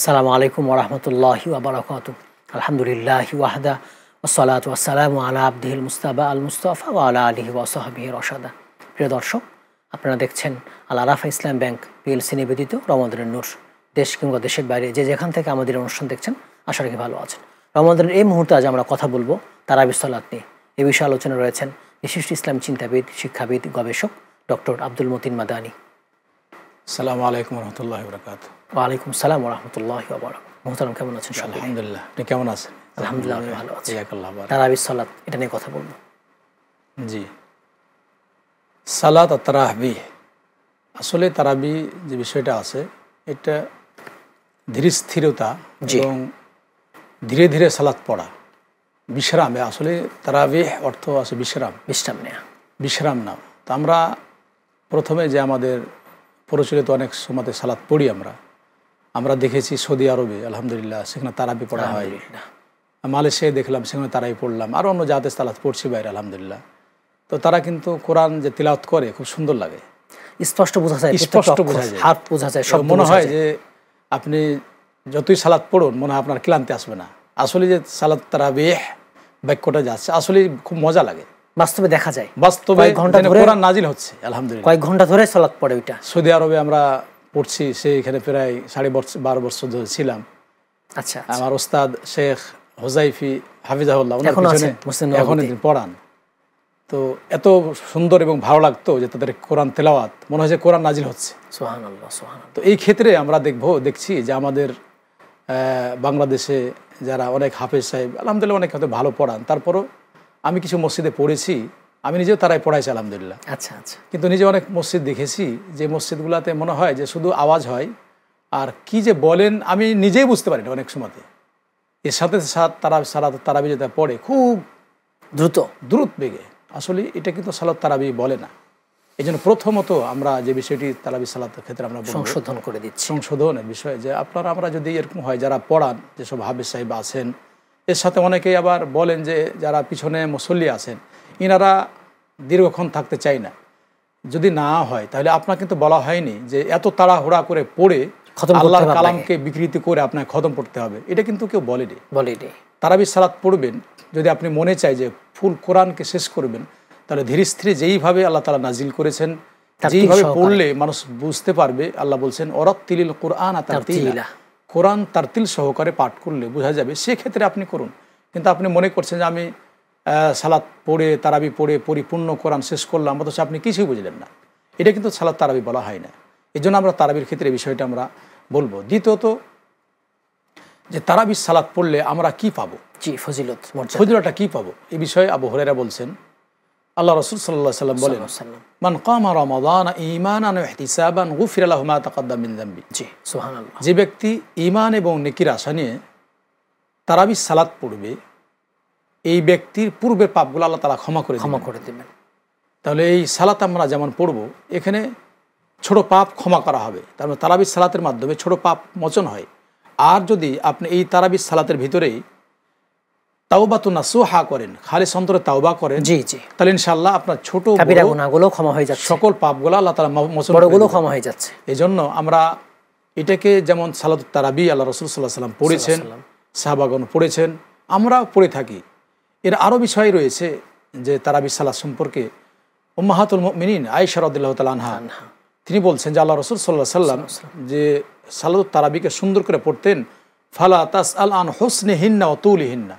আসসালামু আলাইকুম ওয়া রাহমাতুল্লাহি ওয়া বারাকাতুহু। আলহামদুলিল্লাহি ওয়াহদা ওয়াসসালাতু ওয়াসসালামু আলা আবদিহিল মুস্তাবা আল মুস্তাফা ওয়া আলা আলিহি ওয়া সাহবিহি রশাদা। প্রিয় দর্শক, আপনারা দেখছেন আল আরাফা ইসলাম ব্যাংক পিএলসি নিবেদিত রমাদানের নূর। দেশ কিংবা দেশের বাইরে যে যেখান থেকে আমাদের অনুষ্ঠান দেখছেন, আশা রাখি ভালো আছেন। রমাদানের এই মুহূর্তে আজ আমরা কথা বলবো তারাবির সালাত নিয়ে। এই বিষয়ে আলোচনা রয়েছেন বিশিষ্ট ইসলাম চিন্তাবিদ, শিক্ষাবিদ, গবেষক ডক্টর আব্দুল মতিন মাদানী। আসসালামু আলাইকুম ওয়া রাহমাতুল্লাহি ওয়া বারাকাতুহু। ওয়ালাইকুম সালাম ওয়া রাহমাতুল্লাহি ওয়া বারাকাতুহু। মোহতারাম, কেমন আছেন? আলহামদুলিল্লাহ, আপনি কেমন আছেন? আলহামদুলিল্লাহ, আমি ভালো আছি। জাযাকাল্লাহু বারাক। তারাবির সালাত, এটা নিয়ে কথা বলবো। জি, সালাত আর তারাবি, আসলে তারাবি যে বিষয়টা আছে, এটা ধীর স্থিরতা এবং ধীরে ধীরে সালাত পড়া, বিশ্রামে। আসলে তারাবি অর্থ আছে বিশ্রাম, বিশ্রাম নেয়া, বিশ্রাম না। তো আমরা প্রথমে যে আমাদের প্রচলিত অনেক সময়তে সালাত পড়ি, আমরা দেখেছি সৌদি আরবে আলহামদুলিল্লাহ সেখানে তারাবি পড়া হয়। মালয়েশিয়ায় দেখলাম সেখানে তারাই পড়লাম, আর অন্য জাহাতে সালাত পড়ছি বাইরে আলহামদুলিল্লাহ। তো তারা কিন্তু কোরআন যে তিলাওয়াত করে খুব সুন্দর লাগে, স্পষ্ট বোঝা যায়, স্পষ্ট বোঝা যায়, হাত বোঝা যায়, সব মনে হয় যে আপনি যতই সালাত পড়ুন মনে হয় আপনার ক্লান্তি আসবে না। আসলে যে সালাত তারাবিহ বাক্যটা যাচ্ছে আসলে খুব মজা লাগে, বাস্তবে দেখা যায়। বাস্তবে কোরআন নাজিল হচ্ছে আলহামদুলিল্লাহ, কয়েক ঘন্টা ধরে সালাত পড়ে ওইটা। সৌদি আরবে আমরা পড়ছি, সেইখানে প্রায় 12.5 বছর ধরে ছিলাম। আচ্ছা, আমার ওস্তাদ শেখ হোজাইফি হাফিজাহুল্লাহ এখন পড়ান। তো এত সুন্দর এবং ভালো লাগতো যে তাদের কোরআন তেলাওয়াত মনে হয় যে কোরআন নাজিল হচ্ছে। সুবহানাল্লাহ, সুবহানাল্লাহ। তো এই ক্ষেত্রে আমরা দেখছি যে আমাদের বাংলাদেশে যারা অনেক হাফেজ সাহেব আলহামদুলিল্লাহ অনেক হয়তো ভালো পড়ান, তারপরও আমি কিছু মসজিদে পড়েছি, আমি নিজেও তারাই পড়াইছি আলহামদুলিল্লাহ। আচ্ছা আচ্ছা। কিন্তু নিজে অনেক মসজিদ দেখেছি যে মসজিদগুলোতে মনে হয় যে শুধু আওয়াজ হয়, আর কি যে বলেন আমি নিজেই বুঝতে পারি না অনেক সময়তে। এর সাথে তারাবি যেটা পড়ে খুব দ্রুত বেগে, আসলে এটা কিন্তু সালাত তারাবি বলে না। এই জন্য প্রথমত আমরা যে বিষয়টি তারাবি সালাতের ক্ষেত্রে আমরা সংশোধন করে দিচ্ছি, সংশোধনের বিষয় যে আমরা যদি এরকম হয় যারা পড়ান, যেসব হাফেজ সাহেব আছেন, এর সাথে অনেকেই আবার বলেন যে যারা পিছনে মুসল্লি আছেন ইনারা দীর্ঘক্ষণ থাকতে চাই না। যদি না হয় তাহলে আপনার কিন্তু বলা হয়নি যে এত তাড়াহুড়া করে পড়ে আল্লাহর কালামকে বিকৃতি করে আপনাকে খতম পড়তে হবে, এটা কিন্তু কেউ বলেনি। তারাবি সালাত পড়বেন যদি আপনি মনে চাই যে ফুল কোরআনকে শেষ করবেন, তাহলে ধীরে স্থিরে যেইভাবে আল্লাহ তাআলা নাজিল করেছেন, যেইভাবে পড়লে মানুষ বুঝতে পারবে, আল্লাহ বলছেন ওয়ারাত্তিলিল কুরআন তারতিলা, কোরআন তারতিল সহকারে পাঠ করলে বোঝা যাবে, সেক্ষেত্রে আপনি করুন। কিন্তু আপনি মনে করছেন যে আমি সালাত পড়ে তারাবি পড়ে পরিপূর্ণ কোরআন শেষ করলাম, অথচ আপনি কিছুই বুঝলেন না, এটা কিন্তু সালাত তারাবি বলা হয় না। এই জন্য আমরা তারাবির ক্ষেত্রে এই বিষয়টা আমরা বলবো। দ্বিতীয়ত যে তারাবি সালাত পড়লে আমরা কি পাবো, ফজিলতটা কি পাবো, এই বিষয়ে আবু হুরায়রা বলছেন, আল্লাহ রাসূল সাল্লাল্লাহু আলাইহি ওয়াসাল্লাম বলেন, মান কামা রমাদান ঈমানান ওয়া ইহতিসাবান গুফিরা লাহু মা তাকাদ্দাম মিন যামবি। জি, সুবহানাল্লাহ। যে ব্যক্তি ঈমান এবং নেকির আশা নিয়ে তারাবি সালাত পড়বে, এই ব্যক্তির পূর্বের পাপগুলো আল্লাহ তাআলা ক্ষমা করে দেবেন। তাহলে এই সালাত আমরা যেমন পড়বো, এখানে ছোট পাপ ক্ষমা করা হবে, তার মানে তারাবি সালাতের মাধ্যমে ছোট পাপ মোচন হয়। আর যদি আপনি এই তারাবি সালাতের ভিতরেই তাওবাতুন নাসুহা করেন, খালিস অন্তরে তাওবা করেন, তাহলে ইনশাআল্লাহ আপনার ছোট কাবিরা গুনাহগুলো ক্ষমা হয়ে যাচ্ছে, সকল পাপগুলো আল্লাহ তাআলা মোচন বড়গুলো ক্ষমা হয়ে যাচ্ছে। এজন্য আমরা এটাকে যেমন সালাতুত তারাবি আল্লাহ রাসূল সাল্লাল্লাহু আলাইহি ওয়াসাল্লাম পড়েছেন, সাহাবাগণ পড়েছেন, আমরাও পড়ে থাকি। এর আরও বিষয় রয়েছে যে তারাবি সালাত সম্পর্কে উম্মাহাতুল মুমিনিন আয়েশা রাদিয়াল্লাহু তাআলা আনহা তিনি বলছেন যে আল্লাহ রাসূল সাল্লাল্লাহু আলাইহি ওয়াসাল্লাম যে সালাতুত তারাবিকে সুন্দর করে পড়তেন, ফালা তাসআল আন হুসনিহিন্না ওয়া তুলিহিন্না।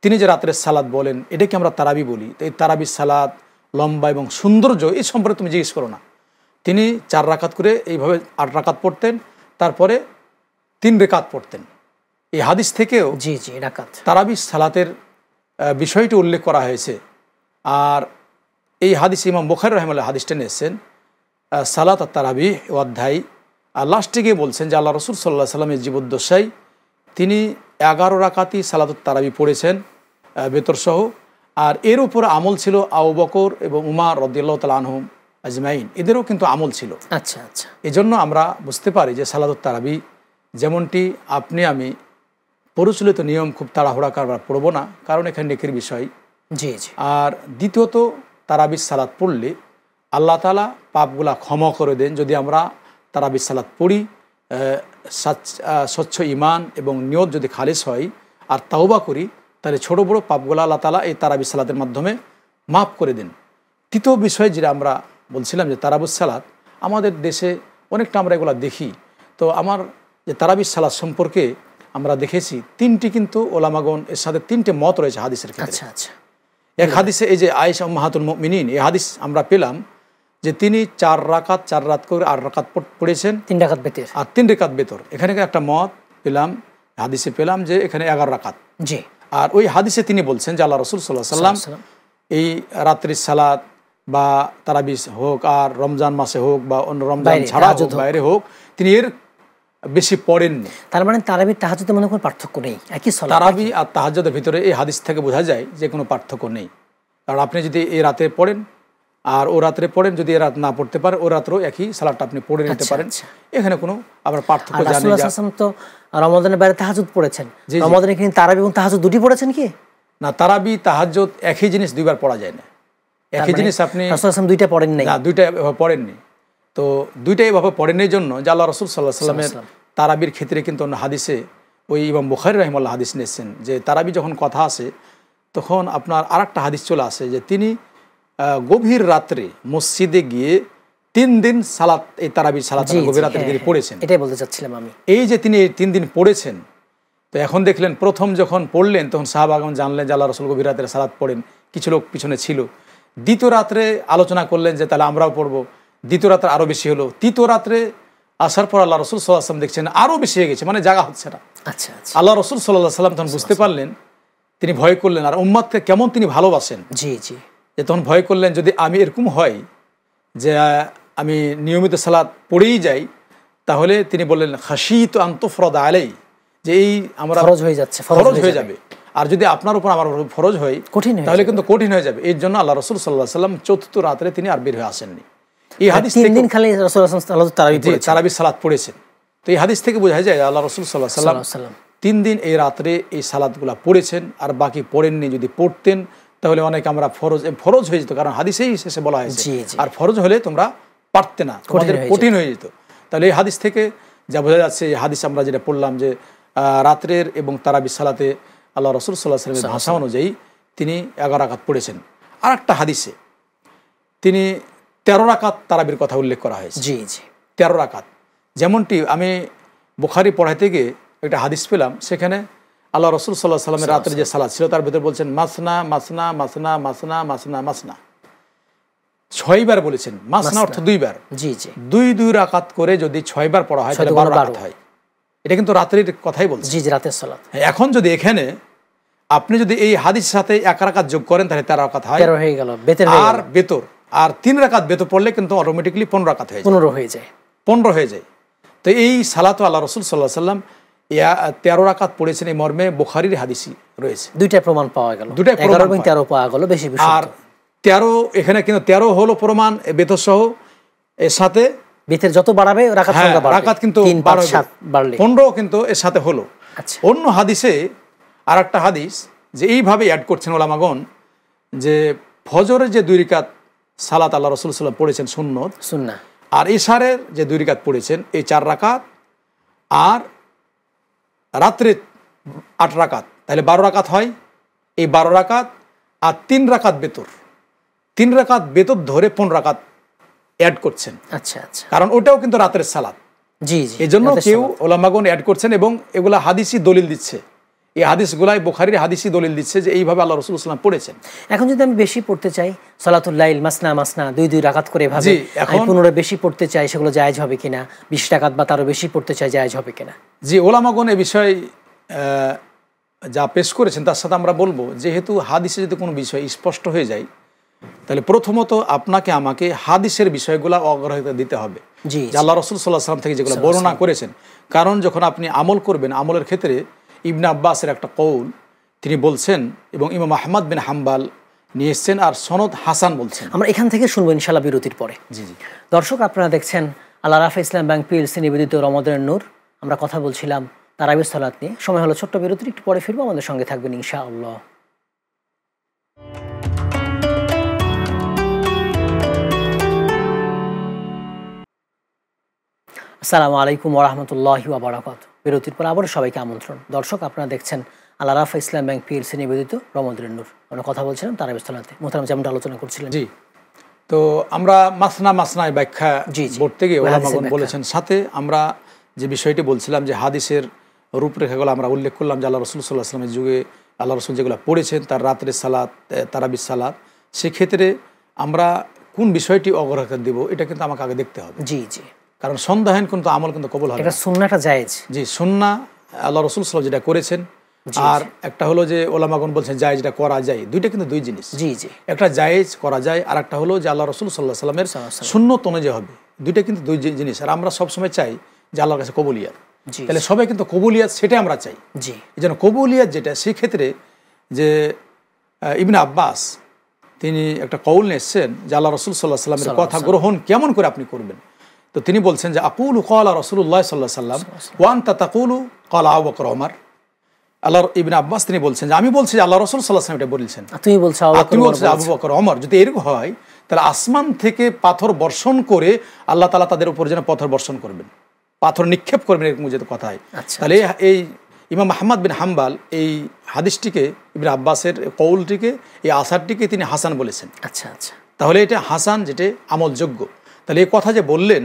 তিনি যে রাতের সালাত বলেন, এটাকে আমরা তারাবি বলি। এই তারাবি সালাত লম্বা এবং সৌন্দর্য এই সম্পর্কে তুমি জিজ্ঞেস করো না। তিনি 4 রাকাত করে এইভাবে 8 রাকাত পড়তেন, তারপরে 3 রাকাত পড়তেন। এই হাদিস থেকেও তারাবি সালাতের বিষয়টি উল্লেখ করা হয়েছে। আর এই হাদিস ইমাম বুখারী রাহিমাহুল্লাহ হাদিসটা নিয়েছেন সালাত আর তারাবি অধ্যায়, আর লাস্টে গিয়ে বলছেন যে আল্লাহ রাসূল সাল্লাল্লাহু আলাইহি ওয়াসাল্লামের জীবদ্দশায় তিনি 11 রাকাতই সালাতুত তারাবি পড়েছেন বেতরসহ। আর এর উপরে আমল ছিল আবু বকর এবং উমর রাদিয়াল্লাহু তাআলা আনহুম আজমাইন, এদেরও কিন্তু আমল ছিল। আচ্ছা আচ্ছা। এজন্য আমরা বুঝতে পারি যে সালাতুত তারাবি যেমনটি আপনি আমি প্রচলিত নিয়ম খুব তাড়াহুড়া কারবার পড়বো না, কারণ এখানে নেকির বিষয়। আর দ্বিতীয়ত তারাবি সালাত পড়লে আল্লাহ তাআলা পাপগুলা ক্ষমা করে দেন যদি আমরা তারাবি সালাত পড়ি স্বচ্ছ ইমান এবং নিয়ত যদি খালিস হয় আর তাওবা করি, তাহলে ছোট বড় পাপগুলো আল্লাহ তাআলা এই তারাবি সালাতের মাধ্যমে মাফ করে দেন। তৃতীয় বিষয় যেটা আমরা বলছিলাম যে তারাবুস সালাত আমাদের দেশে অনেকটা আমরা এগুলো দেখি। তো আমার যে তারাবিস সালাত সম্পর্কে আমরা দেখেছি তিনটি কিন্তু ওলামাগণ এর সাথে তিনটে মত রয়েছে হাদিসের ক্ষেত্রে। আচ্ছা। এক হাদিসে এই যে আয়েশা উম্মাহাতুল মুমিনিন, এই হাদিস আমরা পেলাম যে তিনি 4 রাকাত করে 8 রাকাত পড়েছেন, 3 রাকাত বেতর আর 3 রাকাত বেতর। এখানে একটা মত পেলাম, হাদিসে পেলাম যে এখানে 11 রাকাত। জি। আর ওই হাদিসে তিনি বলছেন যে আল্লাহ রাসূল সাল্লাল্লাহু আলাইহি ওয়াসাল্লাম এই রাত্রির সালাত বা তারাবিস হোক আর রমজান মাসে হোক বা অন্য রমজান ছাড়া হোক বাইরে হোক, তিনি এর বেশি পড়েননি। তার মানে তারাবি তাহাজ্জুদের মধ্যে কোনো পার্থক্য নেই, একই সালাত। তারাবি আর তাহাজ্জুদের ভিতরে এই হাদিস থেকে বোঝা যায় যে কোনো পার্থক্য নেই। কারণ আপনি যদি এই রাতে পড়েন আর ও রাত্রে পড়েন, যদি এ রাত না পড়তে পারে ও রাত্রেও একই সালাতটা আপনি পড়ে নিতে পারেন। এখানে কোনো আবার পার্থক্য জানি না। রাসূলুল্লাহ সাল্লাল্লাহু আলাইহি ওয়াসাল্লাম তো রমাদানের বাইরে তাহাজ্জুদ পড়েছেন, রমাদানে কি তারাবি এবং তাহাজ্জুদ দুটি পড়েছেন কি? না, তারাবি তাহাজ্জুদ একই জিনিস দুইবার পড়া যায় না। একই জিনিস আপনি রাসূলুল্লাহ সাল্লাল্লাহু আলাইহি ওয়াসাল্লাম দুইটা পড়েন নাই। না, দুইটা পড়েননি। তো দুইটাই এভাবে পড়েন এই জন্য যে আল্লাহ রাসূল সাল্লাল্লাহু আলাইহি ওয়াসাল্লামের তারাবির ক্ষেত্রে কিন্তু অন্য হাদিসে ওই ইমাম বুখারী রাহিমাহুল্লাহ হাদিস নিয়েছেন যে তারাবি যখন কথা আসে তখন আপনার আরেকটা হাদিস চলে আসে যে তিনি গভীর রাত্রে মসজিদে গিয়ে 3 দিন সালাত, এই তারাবির সালাত গভীর রাত্রে তিনি পড়েছেন। এটাই বলতে চাচ্ছিলাম আমি। এই যে তিনি 3 দিন পড়েছেন, তো এখন দেখলেন প্রথম যখন পড়লেন তখন সাহাবাগণ জানলেন যে আল্লাহ রাসূল গভীর রাত্রে সালাত পড়েন, কিছু লোক পিছনে ছিল। দ্বিতীয় রাত্রে আলোচনা করলেন যে তাহলে আমরাও পড়বো। দ্বিতীয় রাত্রে আরও বেশি হলো। তৃতীয় রাত্রে আসার পর আল্লাহ রাসূল সাল্লাল্লাহু আলাইহি ওয়াসাল্লাম দেখছেন আরও বেশি হয়ে গেছে, মানে জাগা হচ্ছে না। আচ্ছা। আল্লাহ রাসূল সাল্লাল্লাহু আলাইহি ওয়াসাল্লাম তখন বুঝতে পারলেন, তিনি ভয় করলেন আর উম্মাতকে কেমন তিনি ভালোবাসেন। জি। যে তখন ভয় করলেন যদি আমি এরকম হয় যে আমি নিয়মিত সালাত পড়েই যাই, তাহলে তিনি বললেন খাশিতু আন তুফরাদা আলাই, যে এই আমরা ফরজ হয়ে যাচ্ছে, ফরজ হয়ে যাবে। আর যদি আপনার উপর আমার ফরজ হয় তাহলে কিন্তু কঠিন হয়ে যাবে। এর জন্য আল্লাহ রাসূল সাল্লাল্লাহু আলাইহি ওয়াসাল্লাম চতুর্থ রাতে তিনি আর বের হয়ে আসেননি। এই হাদিস থেকে 3 দিন খালি রাসূলুল্লাহ সাল্লাল্লাহু আলাইহি ওয়াসাল্লাম তারাবি সালাত পড়েছেন। তো এই হাদিস থেকে বোঝা যায় আল্লাহ রাসূল সাল্লাল্লাহু আলাইহি ওয়াসাল্লাম 3 দিন এই রাত্রে এই সালাতগুলো পড়েছেন আর বাকি পড়েননি। যদি পড়তেন তাহলে অনেক আমরা ফরজ হয়ে যেত, কারণ হাদিসেই শেষে বলা হয়েছে আর ফরজ হলে তোমরা পারতে না, তোমাদের কঠিন হয়ে যেত। তাহলে এই হাদিস থেকে যা বোঝা যাচ্ছে, এই হাদিস আমরা যেটা পড়লাম যে রাত্রের এবং তারাবি সালাতে আল্লাহ রাসূল সাল্লাল্লাহু আলাইহি ওয়াসাল্লামের ভাষা অনুযায়ী তিনি 11 রাকাত পড়েছেন। আর একটা হাদিসে তিনি 13 রাকাত তারাবির কথা উল্লেখ করা হয়েছে। জি। 13 রাকাত, যেমনটি আমি বুখারী পড়াইতে গিয়ে একটা হাদিস পেলাম, সেখানে আল্লাহ রাসূল সাল্লাল্লাহু আলাইহি ওয়াসাল্লামের রাতের যে সালাত ছিল তার ভিতরে বলছেন মাসনা মাসনা মাসনা মাসনা মাসনা মাসনা, 6 বার বলেছেন। মাসনা অর্থ 2 বার। জি। 2 রাকাত করে যদি 6 বার পড়া হয় তাহলে 12 রাকাত হয়। এটা কিন্তু রাতের কথাই বলছে। জি, রাতের সালাত। এখন যদি এখানে আপনি যদি এই হাদিসের সাথে 1 রাকাত যোগ করেন তাহলে 13 রাকাত হয়। 13 হয়ে গেল, বেতর হয়ে গেল। আর বেতর আর 3 রাকাত বেতর পড়লে কিন্তু অটোমেটিক্যালি 15 রাকাত হয়ে যায়। 15 হয়ে যায়। 15 হয়ে যায়। তো এই সালাত আল্লাহ রাসূল সাল্লাল্লাহু আলাইহি ওয়াসাল্লাম 13 রাকাত পড়েছেন, এই মর্মে বুখারীর হাদিসই রয়েছে। দুইটা প্রমাণ পাওয়া গেল, 11 এবং 13 পাওয়া গেল, বেশি বেশি। আর 13 এখানে কিন্তু 13 হলো প্রমাণ বেতর সহ, এর সাথে বেতের যত বাড়াবে রাকাত সংখ্যা বাড়বে। রাকাত কিন্তু 3, 5, 7 বাড়লে 15 কিন্তু এর সাথে হলো। আচ্ছা। অন্য হাদিসে আরেকটা হাদিস যে এইভাবে অ্যাড করছেন ওলামাগণ যে ফজরের যে 2 রাকাত সালাত আল্লাহ রাসূল সাল্লাল্লাহু আলাইহি ওয়াসাল্লাম পড়েছেন সুন্নাহ, আর ইশারের যে 2 রাকাত পড়েছেন এই 4 রাকাত, আর রাত্রে 8 রাকাত, তাহলে 12 রাকাত হয়। এই 12 রাকাত আর 3 রাকাত বেতর, 3 রাকাত বেতর ধরে 15 রাকাত অ্যাড করছেন। আচ্ছা। কারণ ওটাও কিন্তু রাতের সালাত। জি। এই জন্য কেউ ওলামাগণ অ্যাড করছেন এবং এগুলা হাদিসই দলিল দিচ্ছে। এই হাদিসগুলাই বুখারীর হাদিসই দলিল দিচ্ছে যে এইভাবে আল্লাহ রাসূল সাল্লাল্লাহু আলাইহি ওয়াসাল্লাম পড়েছেন। এখন যদি আমি বেশি পড়তে চাই সালাতুল লাইল মাসনা মাসনা 2 রাকাত করে ভাবে, আমি 15 বেশি পড়তে চাই, সেগুলো জায়েজ হবে কিনা? 20 রাকাত বা তারও বেশি পড়তে চাই, জায়েজ হবে কিনা? জি, ওলামাগণ এই বিষয়ে যা পেশ করেছেন তার সাথে আমরা বলবো, যেহেতু হাদিসে যদি কোনো বিষয় স্পষ্ট হয়ে যায় তাহলে প্রথমত আপনাকে আমাকে হাদিসের বিষয়গুলো অগ্রাধিকার দিতে হবে। জি। আল্লাহ রাসূল সাল্লাল্লাহু আলাইহি ওয়াসাল্লাম থেকে যেগুলো বর্ণনা করেছেন। কারণ যখন আপনি আমল করবেন, আমলের ক্ষেত্রে ইবনে আব্বাসের একটা কৌল তিনি বলছেন এবং ইমাম আহমদ বিন হাম্বাল নিয়ে এসেছেন আর সনদ হাসান বলছেন। আমরা এখান থেকে শুনবো ইনশাআল্লাহ বিরতির পরে। জি। দর্শক, আপনারা দেখছেন আল রাফা ইসলাম ব্যাংক পিএলসি নিবেদিত রমাদানের নূর। আমরা কথা বলছিলাম তারাবির সালাত নিয়ে। সময় হলো ছোট্ট বিরতির, একটু পরে ফিরবো। আমাদের সঙ্গে থাকবেন ইনশাআল্লাহ। আসসালামু আলাইকুম ওয়া রাহমাতুল্লাহি ওয়া বারাকাতুহু। বিরতির পর আবারও সবাইকে আমন্ত্রণ। দর্শক, আপনারা দেখছেন আল আরাফা ইসলাম ব্যাংক পিএলসি নিবেদিত রমজানের নূর। আমরা কথা বলছিলাম তারাবির সালাতে। মোহতারাম যেমনটা আলোচনা করছিলেন। জি, তো আমরা মাসনায় ব্যাখ্যা পড়তে গিয়ে ওলামাগণ বলেছেন, সাথে আমরা যে বিষয়টি বলছিলাম যে হাদিসের রূপরেখাগুলো আমরা উল্লেখ করলাম যে আল্লাহ রসুল সাল্লাহ আসলামের যুগে আল্লাহ রসুল যেগুলো পড়েছেন তার রাত্রের সালাত, তারাবির সালাত, সেক্ষেত্রে আমরা কোন বিষয়টি অগ্রাধিকার দেব এটা কিন্তু আমাকে আগে দেখতে হবে। জি জি, কারণ সন্দেহহীন কিন্তু আমল কিন্তু কবুল হবে। এটা সুন্নাহটা জায়েজ। জি, সুন্নাহ আল্লাহ রসুল সাল্লাল্লাহু যেটা করেছেন, আর একটা হলো যে ওলামাগণ বলছেন জায়েজ, যেটা করা যায়। দুইটা কিন্তু দুই জিনিস। জি জি, একটা জায়েজ করা যায়, আর একটা হলো যে আল্লাহ রসুল সাল্লাল্লাহু আলাইহি সাল্লামের সুন্নত অনুযায়ী হবে। দুইটা কিন্তু দুই জিনিস। আর আমরা সবসময় চাই যে আল্লাহর কাছে কবুলিয়াত। তাহলে সবাই কিন্তু কবুলিয়াত সেটা আমরা চাই। জি, এই জন্য কবুলিয়াত যেটা, সেক্ষেত্রে যে ইবনে আব্বাস তিনি একটা কৌল নিয়ে এসছেন যে আল্লাহ রসুল সাল্লাল্লাহু আলাইহি সাল্লামের কথা গ্রহণ কেমন করে আপনি করবেন। তো তিনি বলছেন যে আকুলু ক্বালা রাসূলুল্লাহ সাল্লাল্লাহু আলাইহি সাল্লাম ওয়া আনতা তাকুলু ক্বালা আবু বকর ওমর। আল্লাহ ইবনে আব্বাস তিনি বলছেন যে আমি বলছি যে আল্লাহ রাসূল সাল্লাল্লাহু আলাইহি ওয়াসাল্লাম এটা বলেছেন, তুমি বলছো আবু বকর ওমর। যদি এরকম হয় তাহলে আসমান থেকে পাথর বর্ষণ করে আল্লাহ তাআলা তাদের উপর যেন পাথর বর্ষণ করবেন, পাথর নিক্ষেপ করবেন, এরকম যদি কথা হয়। তাহলে এই ইমাম আহমদ বিন হাম্বাল এই হাদিসটিকে, ইবনে আব্বাসের কৌলটিকে, এই আসারটিকে তিনি হাসান বলেছেন। আচ্ছা আচ্ছা, তাহলে এটা হাসান, যেটা আমলযোগ্য। তাহলে এই কথা যে বললেন,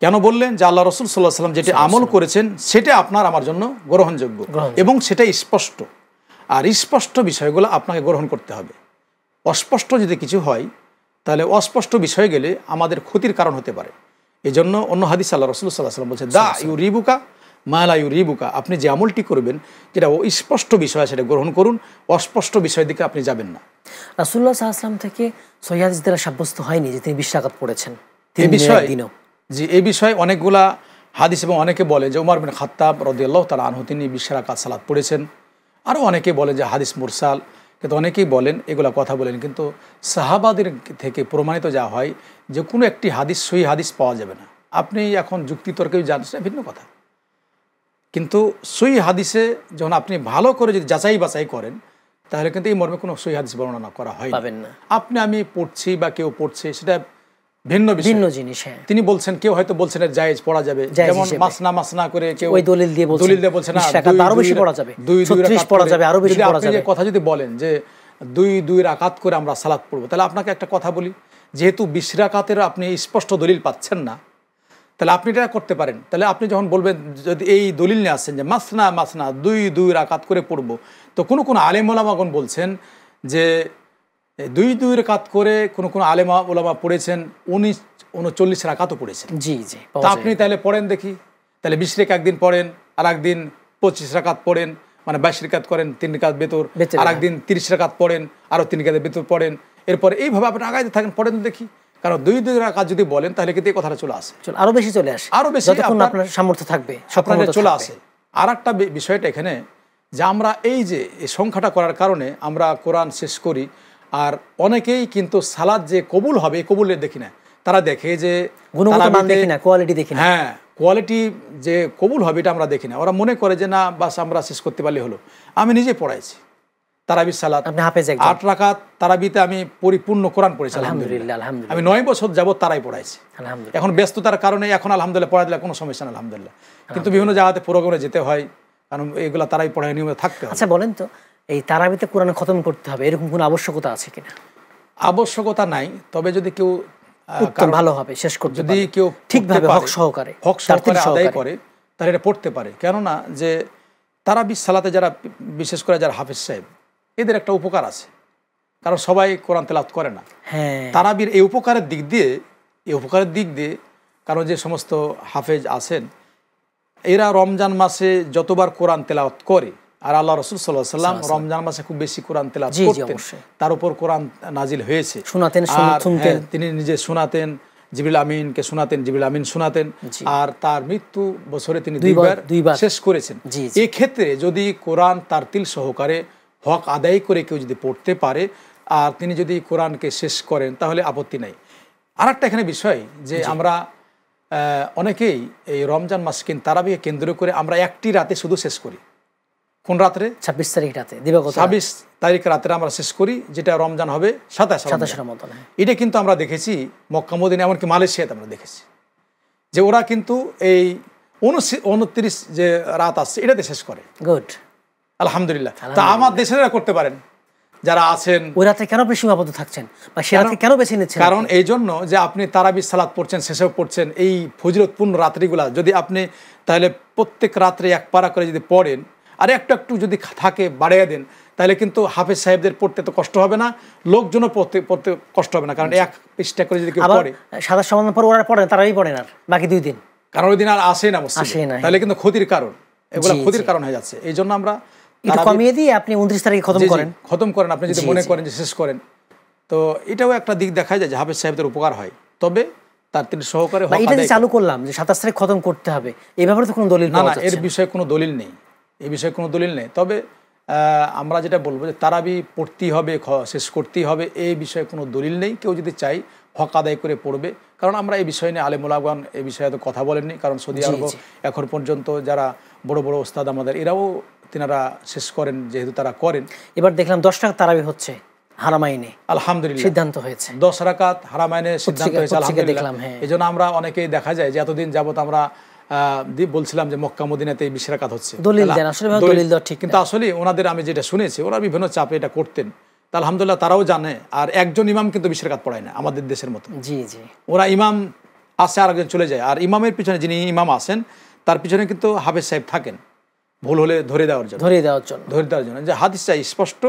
কেন বললেন? যে আল্লাহ রসুল সাল্লাল্লাহু আলাইহি ওয়াসাল্লাম যেটা আমল করেছেন সেটা আপনার আমার জন্য গ্রহণযোগ্য, এবং সেটা স্পষ্ট। আর স্পষ্ট বিষয়গুলো আপনাকে গ্রহণ করতে হবে। অস্পষ্ট যদি কিছু হয় তাহলে অস্পষ্ট বিষয় গেলে আমাদের ক্ষতির কারণ হতে পারে। এই জন্য অন্য হাদিস আল্লাহ রসুল সাল্লাল্লাহু আলাইহি ওয়াসাল্লাম বলছে, দা ইউরিবুকা মা লা ইউরিবুকা। আপনি যে আমলটি করবেন যেটা স্পষ্ট বিষয় সেটা গ্রহণ করুন, অস্পষ্ট বিষয়ের দিকে আপনি যাবেন না। রাসূলুল্লাহ সাল্লাল্লাহু আলাইহি ওয়াসাল্লাম থেকে সহিহ হাদিস দ্বারা সাব্যস্ত হয়নি যে তিনি 20 রাকাত পড়েছেন এই বিষয়ে। জি, এই বিষয়ে অনেকগুলা হাদিস, এবং অনেকে বলে যে ওমর বিন খাত্তাব রাদিয়াল্লাহু তাআলা আনহু তিনি 20 রাকাত সালাত পড়েছেন। আরও অনেকে বলে যে হাদিস মুরসাল, কিন্তু অনেকেই বলেন এগুলা কথা বলেন। কিন্তু সাহাবাদের থেকে প্রমাণিত যা হয় যে কোনো একটি হাদিস সহি হাদিস পাওয়া যাবে না। আপনি এখন যুক্তিতর্কেও জানছেন, ভিন্ন কথা, কিন্তু সহি হাদিসে যখন আপনি ভালো করে যদি যাচাই বাছাই করেন তাহলে কিন্তু এই মর্মে কোনো সহি হাদিস বর্ণনা করা হয় না। আপনি আমি পড়ছি বা কেউ পড়ছে, সেটা ভিন্ন জিনিস। তিনি বলছেন, কেউ হয়তো বলছেন এর জায়েজ পড়া যাবে, যেমন মাসনা করে কেউ ওই দলিল দিয়ে বলছে না আরো বেশি পড়া যাবে, 36 পড়া যাবে, আরো বেশি পড়া যাবে। কথা যদি বলেন যে 2 রাকাত করে আমরা সালাত পড়বো, তাহলে আপনাকে একটা কথা বলি, যেহেতু 20 রাকাতের আপনি স্পষ্ট দলিল পাচ্ছেন না, তাহলে আপনি এটা করতে পারেন। তাহলে আপনি যখন বলবেন, যদি এই দলিল নিয়ে আসছেন যে মাসনা 2 রাকাত করে পড়বো, তো কোন আলেম ওলামাগণ বলছেন যে 2 রাকাত করে কোন আলেম ওলামা পড়েছেন 39 রাকাতও পড়েছেন। জি জি, তা আপনি তাহলে পড়েন দেখি। তাহলে 20 রাকাত একদিন পড়েন, আর একদিন 25 রাকাত পড়েন, মানে 22 রাকাত করেন, 3 রাকাত বেতর, আর একদিন 30 রাকাত পড়েন, আরো 3 রাকাত বেতর পড়েন। এরপর এইভাবে আপনি আগাইতে থাকেন, পড়েন দেখি। কারণ 2 রাকাত যদি বলেন তাহলে কিন্তু এই কথাটা চলে আসে, আরো বেশি চলে আসে, আরো বেশি আপনার সামর্থ্য থাকবে, আপনাদের চলে আসে। আর একটা বিষয়টা এখানে যে আমরা এই যে এই সংখ্যাটা করার কারণে আমরা কোরআন শেষ করি, আর অনেকেই কিন্তু সালাত যে কবুল হবে এই কবুলের দেখি না, তারা দেখে যে গুণগত মান দেখি না, কোয়ালিটি দেখি না। হ্যাঁ, কোয়ালিটি যে কবুল হবে এটা আমরা দেখি না। ওরা মনে করে যে না, বাস আমরা শেষ করতে পারলে হলো। আমি নিজে পড়াইছি তারাবির সালাত, 8 রাকাত তারাবিতে আমি পরিপূর্ণ কোরআন পড়েছি, আলহামদুলিল্লাহ। আমি 9 বছর যাবত তারাই পড়াইছি। এখন ব্যস্ততার কারণে এখন আলহামদুলিল্লাহ পড়াই দিলে কোনো সমস্যা না, আলহামদুলিল্লাহ। কিন্তু বিভিন্ন জায়গাতে প্রোগ্রামে যেতে হয়, কারণ এগুলা তারাই পড়ায়, নিয়মিত থাকতে হয়। আচ্ছা বলেন তো, এই তারাবিতে কোরআন খতম করতে হবে এরকম কোনো আবশ্যকতা আছে কিনা? আবশ্যকতা নাই, তবে যদি কেউ ভালো হবে শেষ করতে, যদি কেউ ঠিকভাবে হক সহকারে আদায় করে তাহলে এটা পড়তে পারে। কেননা যে তারাবি সালাতে যারা, বিশেষ করে যারা হাফেজ সাহেব, এদের একটা উপকার আছে, কারণ সবাই কোরআন তেলাওয়াত করে না। তারাবির এই উপকারের দিক দিয়ে কারণ যে সমস্ত হাফেজ আছেন এরা রমজান মাসে যতবার কোরআন তেলাওয়াত করে, আর আল্লাহ রাসূল সাল্লাল্লাহু আলাইহি ওয়াসাল্লাম রমজান মাসে খুব বেশি কোরআন তেলাওয়াত করতেন, তার উপর কোরআন নাজিল হয়েছে, তিনি নিজে শোনাতেন, জিবরিল আমিনকে শোনাতেন, জিবরিল আমিন শোনাতেন, আর তার মৃত্যু বছরে তিনি দুইবার শেষ করেছেন। এই ক্ষেত্রে যদি কোরআন তার তিল সহকারে হক আদায় করে কেউ যদি পড়তে পারে, আর তিনি যদি কোরআনকে শেষ করেন তাহলে আপত্তি নাই। আর একটা এখানে বিষয় যে আমরা অনেকেই এই রমজান মাস তারাবিকে কেন্দ্র করে আমরা একটি রাতে শুধু শেষ করি। কোন রাত্রে? 26 তারিখ রাতে, 26 তারিখ রাতে আমরা শেষ করি, যেটা রমজান হবে 27 রমজান। এটা কিন্তু আমরা দেখেছি মক্কা মদিনা, এমনকি মালয়েশিয়াতে আমরা দেখেছি। যে ওরা কিন্তু এই 29 যে রাত আসছে এটাতে শেষ করে। গুড, আলহামদুলিল্লাহ। তা আমার দেশেরা করতে পারেন যারা আছেন। ওই রাতে কেন আপনি সীমাবদ্ধ থাকছেন বা সে রাতে কেন বেছে নিচ্ছেন? কারণ এই জন্য যে আপনি তারাবি সালাত পড়ছেন, শেষেও পড়ছেন এই ফজিলতপূর্ণ রাত্রিগুলা, যদি আপনি তাহলে প্রত্যেক রাত্রে এক পারা করে যদি পড়েন আর একটু একটু যদি থাকে বাড়িয়ে দেন, তাহলে কিন্তু হাফেজ সাহেবদের পড়তে তো কষ্ট হবে না, লোকজনও পড়তে কষ্ট হবে না। কারণ এক পৃষ্ঠা করে যদি কেউ পড়ে, সাদা সমাধান পর ওরা পড়েন, তারাই পড়েন আর বাকি 2 দিন, কারণ ওই দিন আর আসে না মসজিদে, তাহলে কিন্তু ক্ষতির কারণ, এগুলো ক্ষতির কারণ হয়ে যাচ্ছে। এই জন্য আমরা কমিয়ে দিয়ে আপনি 29 তারিখে খতম করেন আপনি যদি মনে করেন যে শেষ করেন, তো এটাও একটা দিক দেখা যায় যে হাফেজ সাহেবদের উপকার হয়। তবে তার তিনি সহকারে এটা যে চালু করলাম যে 27 তারিখ খতম করতে হবে, এই ব্যাপারে তো কোনো দলিল না, এর বিষয়ে কোনো দলিল নেই, এই বিষয়ে কোনো দলিল নেই। তবে আমরা যেটা বলবো যে তারাবি পড়তেই হবে, শেষ করতেই হবে, এই বিষয়ে কোনো দলিল নেই। কেউ যদি চাই হক আদায় করে পড়বে, কারণ আমরা এই বিষয় নিয়ে আলেম ওলামাগণ এই বিষয়ে তো কথা বলেননি। কারণ সৌদি আরব এখন পর্যন্ত যারা বড় বড় ওস্তাদ আমাদের, এরাও তিনারা শেষ করেন, যেহেতু তারা করেন। এবার দেখলাম 10 টাকা তারাবি হচ্ছে হারামাইনে, আলহামদুলিল্লাহ সিদ্ধান্ত হয়েছে 10 রাকাত হারামাইনে সিদ্ধান্ত হয়েছে, আলহামদুলিল্লাহ। এই জন্য আমরা অনেকেই দেখা যায় যে এতদিন যাবত আমরা বলছিলাম যে মক্কা মদিনাতে 20 রাকাত হচ্ছে, কিন্তু আসলে ওনাদের আমি যেটা শুনেছি, ওরা বিভিন্ন চাপে এটা করতেন। তা আলহামদুলিল্লাহ তারাও জানে। আর একজন ইমাম কিন্তু 20 রাকাত পড়ায় না আমাদের দেশের মতো। জি জি, ওরা ইমাম আসে আর একজন চলে যায়, আর ইমামের পিছনে যিনি ইমাম আসেন তার পিছনে কিন্তু হাফেজ সাহেব থাকেন, ভুল হলে ধরে দেওয়ার জন্য। যে হাদিস চাই স্পষ্ট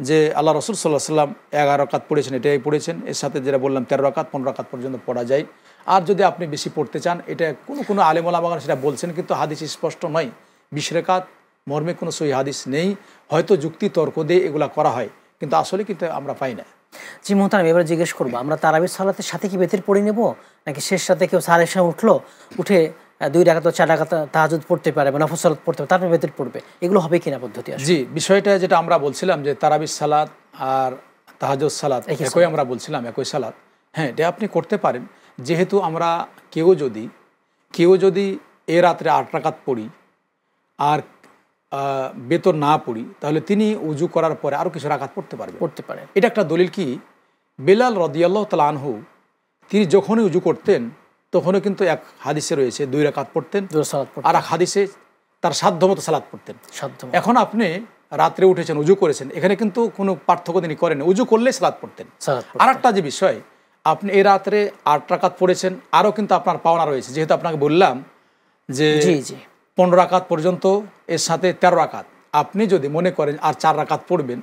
যে আল্লাহ রসুল সাল্লাহ সাল্লাম 11 রাকাত পড়েছেন, এটাই পড়েছেন। এর সাথে যেটা বললাম 13 রাকাত 15 রাকাত পর্যন্ত পড়া যায়। আর যদি আপনি বেশি পড়তে চান, এটা কোনো আলেম ওলামাগণ সেটা বলছেন, কিন্তু হাদিস স্পষ্ট নয়। 20 রাকাত মর্মে কোনো সহি হাদিস নেই, হয়তো যুক্তি তর্ক দিয়ে এগুলা করা হয়, কিন্তু আসলে কিন্তু আমরা পাই না। জি মোহতারাম, এবার জিজ্ঞেস করবো, আমরা তারাবির সালাতের সাথে কি বেতের পড়ে নেব, নাকি শেষ সাথে কেউ সারের সময় উঠে 2 রাকাত 4 রাকাত তাহাজ্জুদ পড়তে পারে বা নফল সালাত পড়তে পারে, তারপরে বেতের পড়বে, এগুলো হবে কিনা পদ্ধতি? জি, বিষয়টা যেটা আমরা বলছিলাম যে তারাবির সালাত আর তাহাজ্জুদ সালাত একই, আমরা বলছিলাম একই সালাত। হ্যাঁ, এটা আপনি করতে পারেন। যেহেতু আমরা কেউ যদি এ রাত্রে 8 রাকাত পড়ি আর বেতর না পড়ি, তাহলে তিনি উজু করার পরে আরও কিছু রাকাত পড়তে পারে। এটা একটা দলিল কি, বেলাল রাদিয়াল্লাহু তাআলা আনহু তিনি যখনই উজু করতেন তখনও কিন্তু এক হাদিসে রয়েছে 2 রাকাত পড়তেন, আর এক হাদিসে তার সাধ্যমতো সালাত পড়তেন। এখন আপনি রাত্রে উঠেছেন, উজু করেছেন, এখানে কিন্তু কোনো পার্থক্য তিনি করেন, উজু করলে সালাত পড়তেন। আর একটা যে বিষয়, আপনি এই রাত্রে 8 রাকাত পড়েছেন, আরও কিন্তু আপনার পাওনা রয়েছে। যেহেতু আপনাকে বললাম যে 15 রাকাত পর্যন্ত, এর সাথে 13 রাকাত, আপনি যদি মনে করেন আর 4 রাকাত পড়বেন,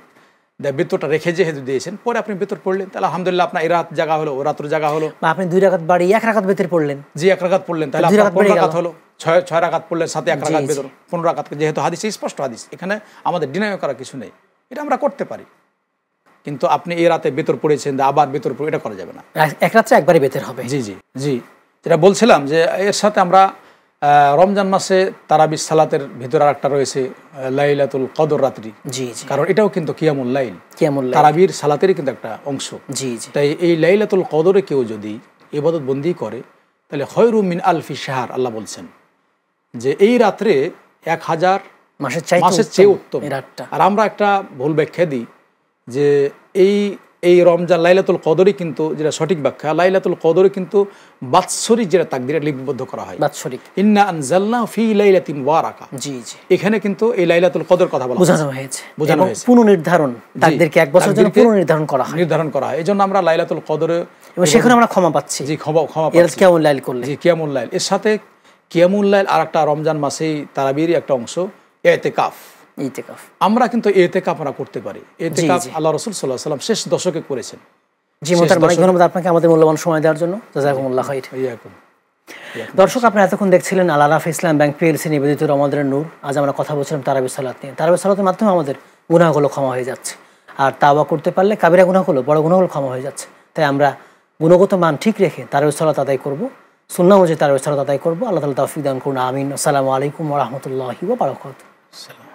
বেতরটা রেখে যেহেতু দিয়েছেন, পরে আপনি বেতর পড়লেন, তাহলে আলহামদুলিল্লাহ আপনার এই রাত জায়গা হলো, ও রাত্র জায়গা হলো। আপনি 2 রাকাত বাড়ি 1 রাকাত বেতর পড়লেন, জি 1 রাকাত পড়লেন, তাহলে আপনার 15 রাকাত হলো, 6 রাকাত পড়লেন, সাথে 1 রাকাত বেতর, 15 রাকাত। যেহেতু হাদিসে স্পষ্ট হাদিস, এখানে আমাদের ডিনাই করার কিছু নেই, এটা আমরা করতে পারি। কিন্তু আপনি এই রাতে বেতর পড়েছেন, আবার বেতর পড়ে, এটা করা যাবে না। এক রাত্রে একবারই বেতর হবে। জি জি জি, যেটা বলছিলাম যে এর সাথে আমরা রমজান মাসে তারাবির সালাতের ভিতরে আরেকটা রয়েছে লাইলাতুল কদর রাত্রি। জি জি, কারণ এটাও কিন্তু কিয়ামুল লাইল, তারাবির সালাতেরই কিন্তু একটা অংশ। জি জি, তাই এই লাইলাতুল কদরে কেউ যদি ইবাদত বন্দি করে, তাহলে খয়রুম মিন আলফি শাহর, আল্লাহ বলছেন যে এই রাত্রে 1000 মাসের চেয়ে উত্তম। আর আমরা একটা ভুল ব্যাখ্যা দিই যে এই রমজান লাইলাতুল কদরই কিন্তু, যেটা সঠিক ব্যাখ্যা, লাইলাতুল কদরে কিন্তু বাৎসরিক যেটা তাকদীরে লিপিবদ্ধ করা হয়, বাৎসরিক, ইন্না আনজালনাহু ফি লাইলাতিন মুবারাকা। জি জি, এখানে কিন্তু এই লাইলাতুল কদর কথা বলা বোঝানো হয়েছে। পুনর্নির্ধারণ, তাকদীরকে এক বছরের জন্য পুনর্নির্ধারণ করা হয়। এজন্য আমরা লাইলাতুল কদরে, এবং সেখানে আমরা ক্ষমা পাচ্ছি। জি, ক্ষমা পাচ্ছি কিয়ামুল লাইল করলে। জি, কিয়ামুল লাইল। এর সাথে কিয়ামুল লাইল আরেকটা রমজান মাসেই তারাবিরই একটা অংশ, ইতিকাফ। আমরা কিন্তু ইতিকাফ আমরা করতে পারি। ইতিকাফ আল্লাহ রাসূল সাল্লাল্লাহু আলাইহি ওয়াসাল্লাম শেষ দশকে করেছেন। জি মোহতারাম, অনেক ধন্যবাদ আপনাকে আমাদের মূল্যবান সময় দেওয়ার জন্য। জাযাকুমুল্লাহ খাইর। দর্শক, আপনারা এতক্ষণ দেখছিলেন আল আরাফা ইসলাম ব্যাংক পিএলসি নিবেদিত রমাদানের নূর। আজ আমরা কথা বলছিলাম তারাবির সালাত নিয়ে। তারাবির সালাতের মাধ্যমে আমাদের গুনাহগুলো ক্ষমা হয়ে যাচ্ছে, আর তাওবা করতে পারলে কাবিরা গুনাহগুলো, বড় গুনাহগুলো ক্ষমা হয়ে যাচ্ছে। তাই আমরা গুণগত মান ঠিক রেখে তারাবির সালাত আদায় করব, সুন্নাহ অনুযায়ী তারাবির সালাত আদায় করব। আল্লাহ তাআলা তৌফিক দান করুন, আমিন। আসসালামু আলাইকুম ওয়া রাহমাতুল্লাহি ওয়া বারাকাতুহু।